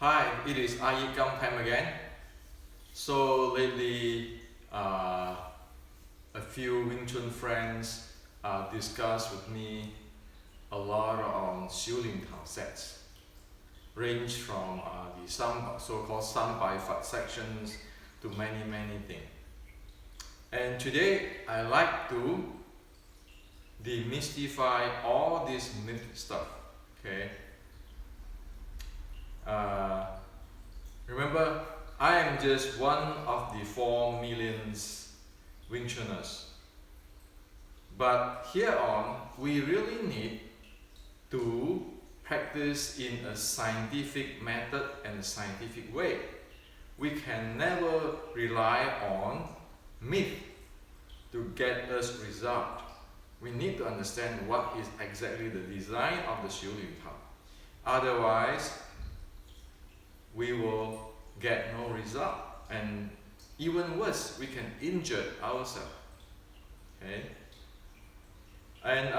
Hi, it is iYikKam time again. So lately, a few Wing Chun friends discussed with me a lot on Siu LIn Tau sets, range from the so-called Bai Fat sections to many things. And today, I like to demystify all this myth stuff. Okay. Remember, I am just one of the 4 million Wing Chuners. But here on, we really need to practice in a scientific method and a scientific way. We can never rely on myth to get us result. We need to understand what is exactly the design of the Siu LIn Tau. Otherwise, we will get no result, and even worse, we can injure ourselves. Okay, and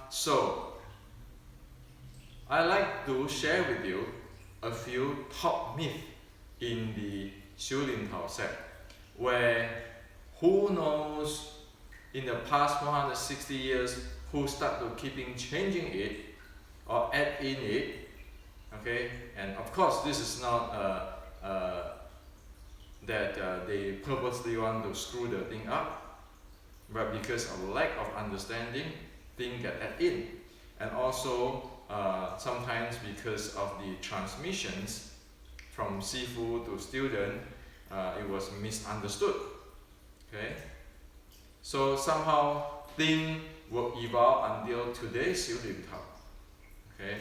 so I like to share with you a few top myths in the Siu LIn Tau set, where who knows in the past 160 years who start to keeping changing it or add in it. Okay, and of course this is not that they purposely want to screw the thing up, but because of lack of understanding, things get added in, and also sometimes because of the transmissions from Sifu to student, it was misunderstood. Okay, so somehow things will evolve until today's Siu LIn Tau. Okay.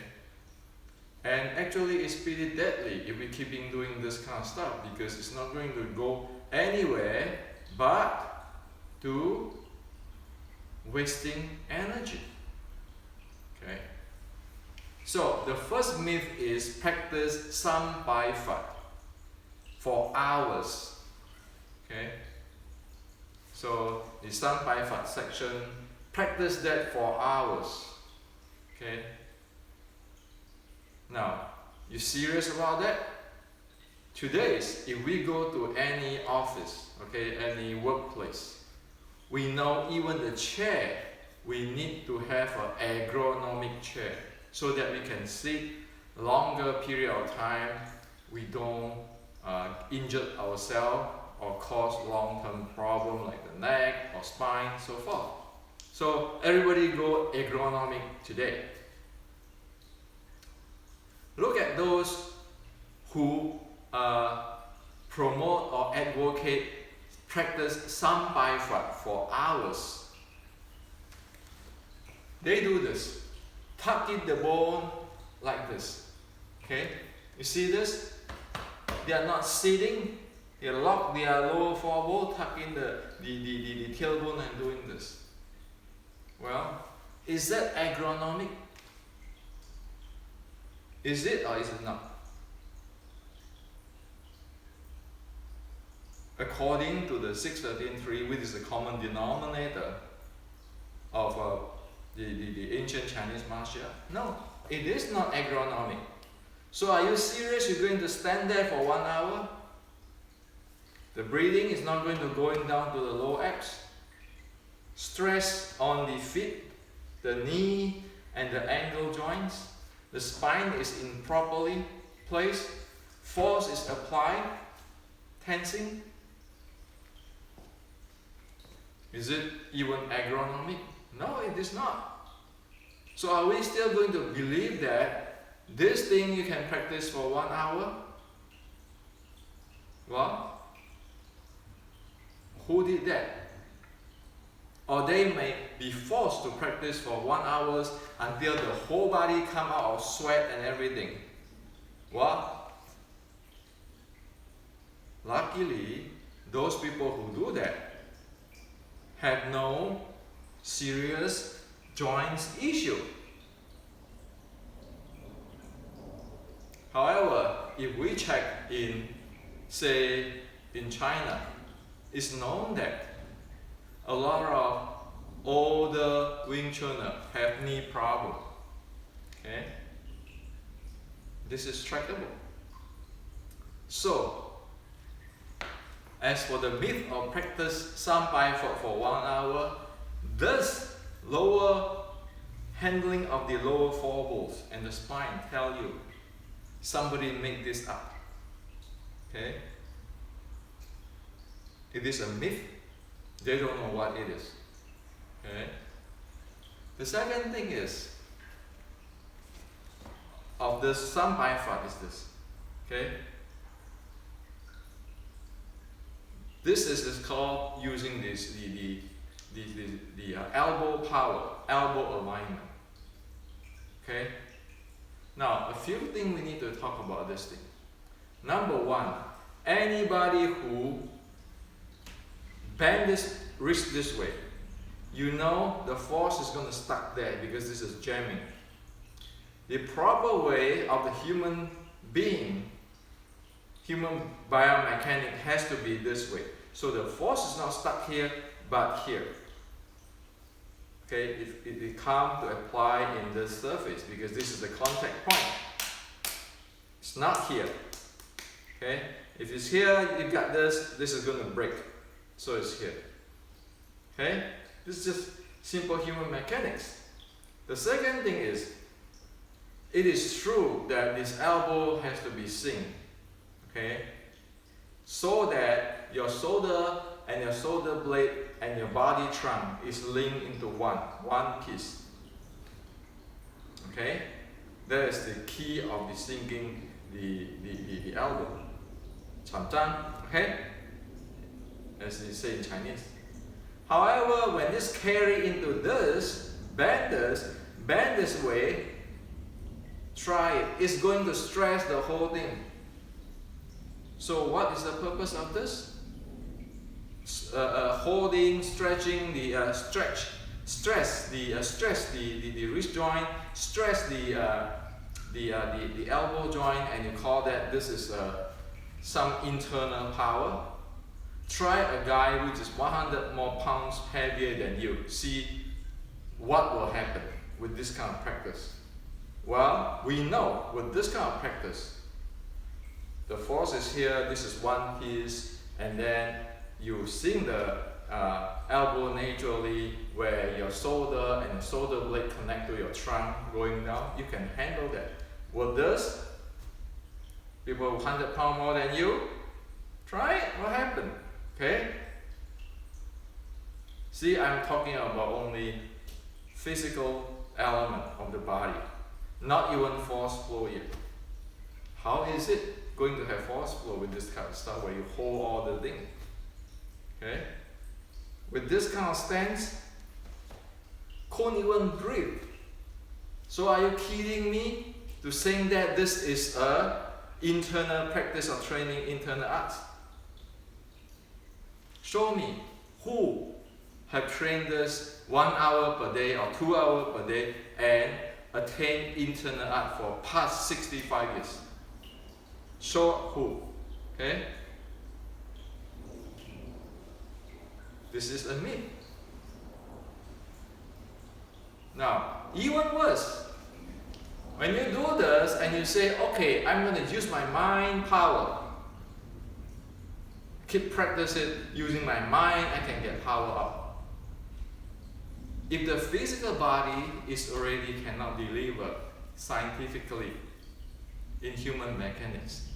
And actually it's pretty deadly if we keep doing this kind of stuff, because it's not going to go anywhere but to wasting energy. Okay. So the first myth is practice Bai Fat for hours. Okay. So the Bai Fat section, practice that for hours. Okay. Now, you serious about that? Today, if we go to any office, okay, any workplace, we know even the chair, we need to have an ergonomic chair so that we can sit longer period of time. We don't injure ourselves or cause long-term problem like the neck or spine, so forth. So everybody go ergonomic today. Look at those who promote or advocate practice Bai Fat for hours. They do this. Tuck in the bone like this. Okay? You see this? They are not sitting. They lock their lower forebone, tuck in the tailbone and doing this. Well, is that ergonomic? Is it or is it not? According to the 613.3, which is the common denominator of the ancient Chinese martial art, no, it is not ergonomic. So are you serious? You're going to stand there for 1 hour? The breathing is not going to going down to the low abs. Stress on the feet, the knee and the ankle joints. The spine is improperly placed, force is applied, tensing. Is it even ergonomic? No, it is not. So are we still going to believe that this thing you can practice for 1 hour? Well, who did that? Or they may be forced to practice for 1 hour until the whole body come out of sweat and everything. Well, luckily, those people who do that have no serious joints issue. However, if we check in, say, in China, it's known that a lot of older Wing Chuners have knee problem. Okay, this is trackable. So, as for the myth of practice sampai for 1 hour, this lower handling of the lower four balls and the spine tell you somebody made this up. Okay? It is a myth. They don't know what it is. Okay? The second thing is of this sampai fat is this. Okay? This is called using this the elbow power, elbow alignment. Okay? Now, a few things we need to talk about this thing. Number one, anybody who bend this wrist this way, you know the force is going to stuck there because this is jamming. The proper way of the human being, human biomechanic has to be this way. So the force is not stuck here, but here. Okay, if it comes to apply in this surface, because this is the contact point. It's not here. Okay, if it's here, you got this is going to break. So it's here. Okay, this is just simple human mechanics. The second thing is, it is true that this elbow has to be synced. Okay, so that your shoulder and your shoulder blade and your body trunk is linked into one piece. Okay, that is the key of the syncing the elbow. 传张, okay, as they say in Chinese. However, when this carry into this, bend this way, try it. It's going to stress the whole thing. So what is the purpose of this? Holding, stretching, stress the wrist joint, stress the elbow joint, and you call that this is some internal power. Try a guy which is 100 more pounds heavier than you. See what will happen with this kind of practice. Well, we know with this kind of practice, the force is here, this is one piece, and then you sink the elbow naturally where your shoulder and the shoulder blade connect to your trunk going down. You can handle that. With this, people 100 pounds more than you, try it, what happened? Okay? See, I'm talking about only physical element of the body, not even force flow yet. How is it going to have force flow with this kind of stuff where you hold all the thing? Okay? With this kind of stance, can't even breathe. So are you kidding me to saying that this is a internal practice of training internal arts? Show me who have trained this 1 hour per day or 2 hours per day and attained internal art for past 65 years. Show who. Okay? This is a myth. Now, even worse, when you do this and you say, okay, I'm going to use my mind power. Keep practicing using my mind, I can get power up. If the physical body is already cannot deliver scientifically in human mechanics,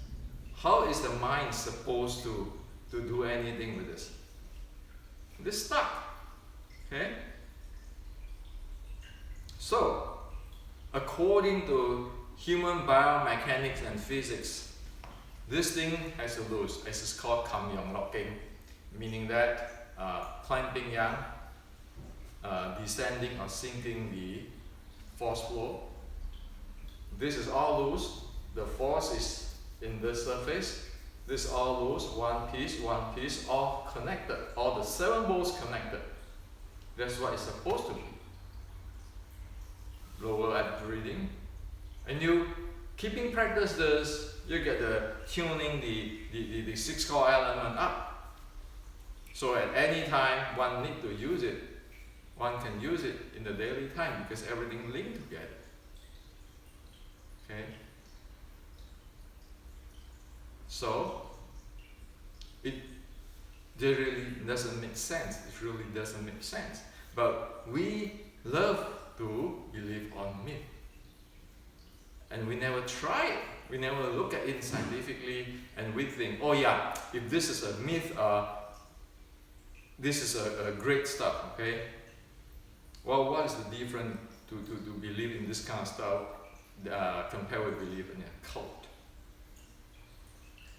how is the mind supposed to do anything with this? This stuck. Okay? So, according to human biomechanics and physics, this thing has to lose. This is called kam yong locking, meaning that clamping yang, descending or sinking the force flow. This is all loose. The force is in the surface. This all loose, one piece, all connected. All the 7 balls connected. That's what it's supposed to be. Lower at breathing. And you keeping practice this, you get the tuning the 6 core element up. So at any time one need to use it. One can use it in the daily time because everything linked together. Okay? So it really doesn't make sense. It really doesn't make sense. But we love to believe on myth. And we never try it. We never look at it scientifically, and we think, oh yeah, if this is a myth, this is a great stuff, okay? Well, what is the difference to believe in this kind of stuff compared with belief in a cult?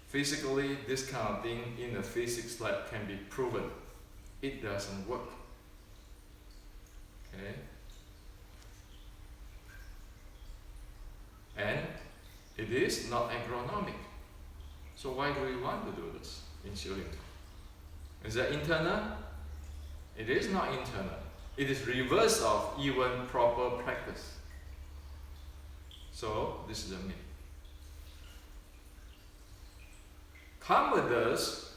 Physically, this kind of thing in a physics lab can be proven. It doesn't work. Okay? And it is not agronomic. So why do we want to do this in Siu LIn Tau? Is that internal? It is not internal. It is reverse of even proper practice. So this is a myth. Come with us,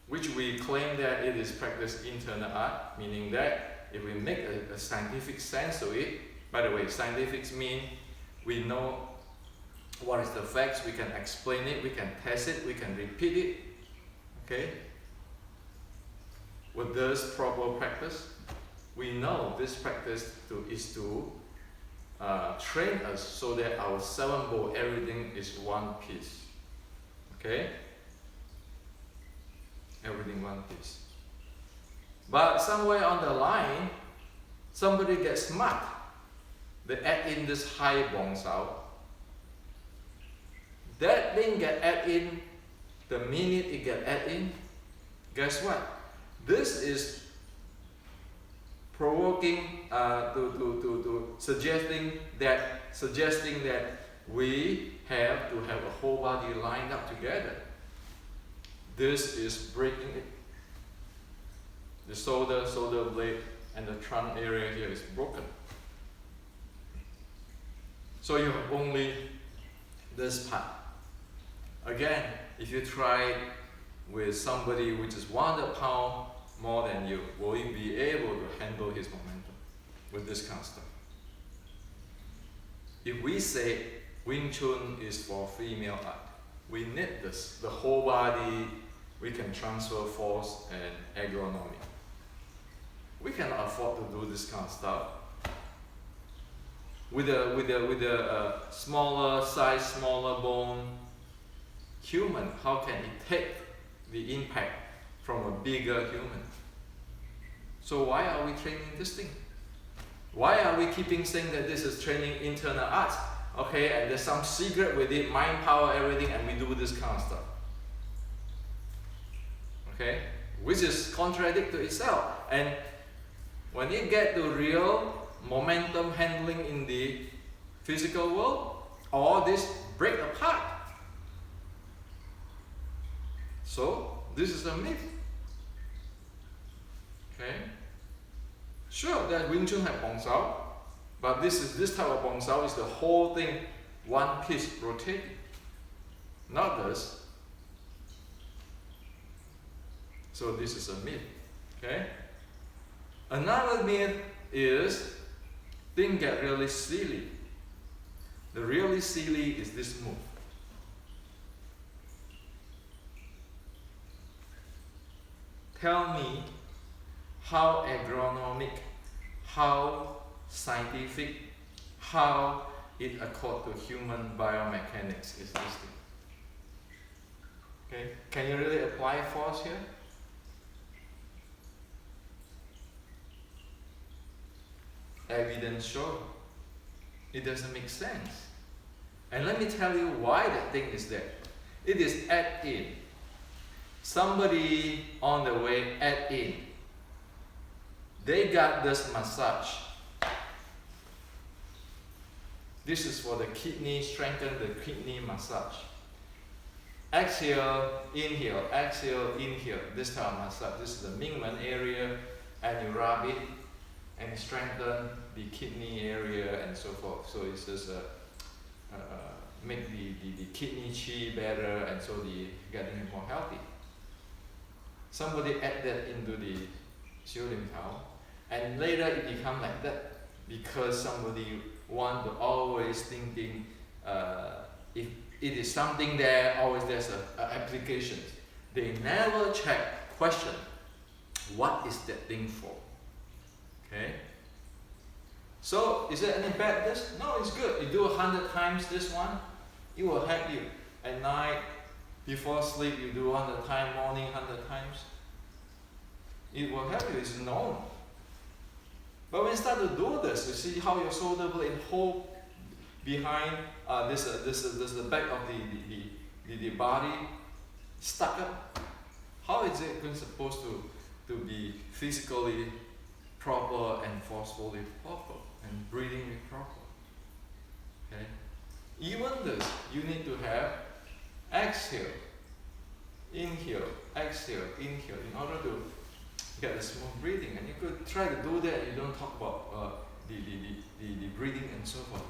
which we claim that it is practiced internal art, meaning that if we make a scientific sense of it, by the way, scientific means we know what is the facts, we can explain it, we can test it, we can repeat it, okay? With this proper practice, we know this practice is to train us so that our 7 bowl, everything is one piece, okay? Everything one piece. But somewhere on the line, somebody gets smart. They add in this high bong sao. That thing get add in, the minute it get add in, guess what? This is provoking suggesting that we have to have a whole body lined up together. This is breaking it. The shoulder blade and the trunk area here is broken. So you have only this part. Again, if you try with somebody which is 100 pounds more than you, will you be able to handle his momentum with this kind of stuff? If we say Wing Chun is for female art, we need this, the whole body, we can transfer force and agronomy. We cannot afford to do this kind of stuff. With a smaller size, smaller bone, human, how can it take the impact from a bigger human? So why are we training this thing? Why are we keeping saying that this is training internal arts? Okay, and there's some secret with it, mind power, everything, and we do this kind of stuff. Okay, which is contradict to itself. And when you get to real momentum handling in the physical world, all this break apart. So this is a myth. Okay, sure that Wing Chun have bong sao, but this type of bong sao is the whole thing one piece rotating, not this. So this is a myth. Okay. Another myth is things get really silly. The really silly is this move. Tell me how agronomic, how scientific, how it accords to human biomechanics is this thing. Okay, can you really apply force here? Evidence show it doesn't make sense. And let me tell you why that thing is there. It is add in. Somebody on the way add in. They got this massage. This is for the kidney, strengthen the kidney massage. Exhale, inhale, exhale, inhale. This type of massage. This is the Mingmen area, and you rub it and strengthen the kidney area and so forth. So it's just make the kidney chi better, and so the getting more healthy. Somebody add that into the Siu LIn Tau, and later it become like that because somebody want to always thinking if it is something there, always there's a application. They never question what is that thing for. Okay? So is there any bad this? No, it's good. You do 100 times this one, it will help you. At night, before sleep, you do 100 times, morning 100 times. It will help you, it's known. But when you start to do this, you see how your shoulder blade hold behind this the back of the body stuck up. How is it supposed to be physically proper and forcefully proper and breathing proper? Okay. Even this, you need to have exhale, inhale, exhale, inhale in order to get a smooth breathing. And you could try to do that. You don't talk about the breathing and so forth.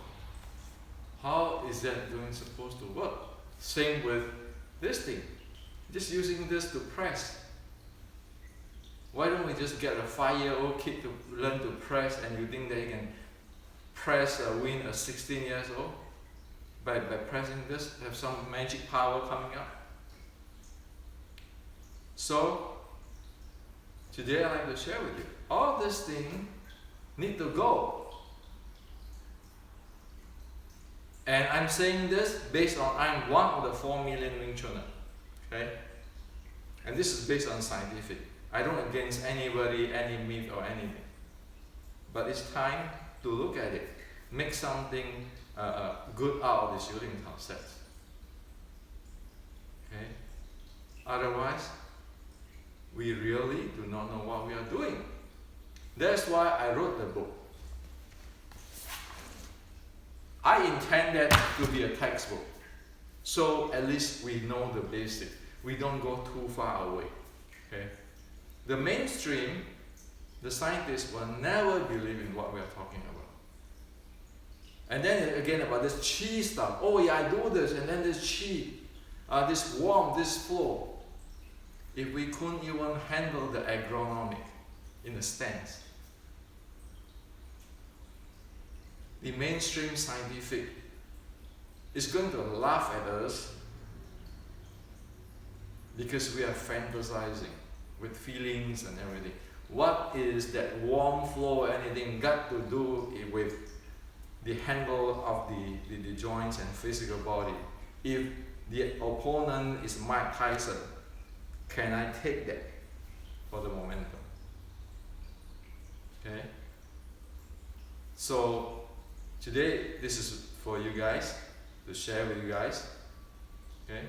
How is that supposed to work? Same with this thing. Just using this to press. Why don't we just get a 5-year-old kid to learn to press, and you think they can press win a 16 years old by pressing this, have some magic power coming up? So today I'd like to share with you, all this thing need to go. And I'm saying this based on I'm one of the 4 million Wing Chuners. Okay? And this is based on scientific. I don't against anybody, any myth or anything. But it's time to look at it. Make something good out of the Siu LIn Tau sets. Okay? Otherwise, we really do not know what we are doing. That's why I wrote the book. I intend that to be a textbook. So at least we know the basic. We don't go too far away. Okay? The mainstream, the scientists will never believe in what we are talking about. And then again about this chi stuff. Oh yeah, I do this, and then this chi, this warmth, this flow. If we couldn't even handle the agronomic in the stance, the mainstream scientific is going to laugh at us because we are fantasizing with feelings and everything. What is that warm flow or anything got to do with the handle of the joints and physical body? If the opponent is Mike Tyson, can I take that for the momentum? Okay? So today, this is for you guys, to share with you guys. Okay?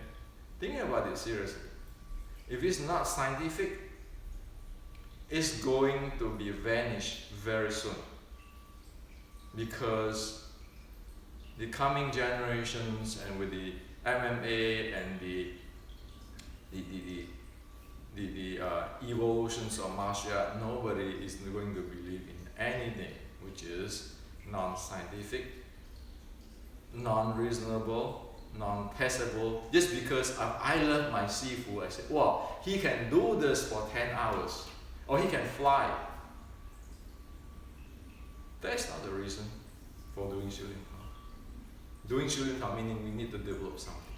Think about it seriously. If it's not scientific, it's going to be vanished very soon. Because the coming generations and with the MMA and the evolutions of martial art, nobody is going to believe in anything which is non-scientific, non-reasonable, non-testable. Just because I love my Sifu, I say, wow, he can do this for 10 hours, or he can fly. That's not the reason for doing Siu LIn Tau. Doing Siu LIn Tau meaning we need to develop something.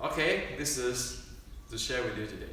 Okay, this is to share with you today.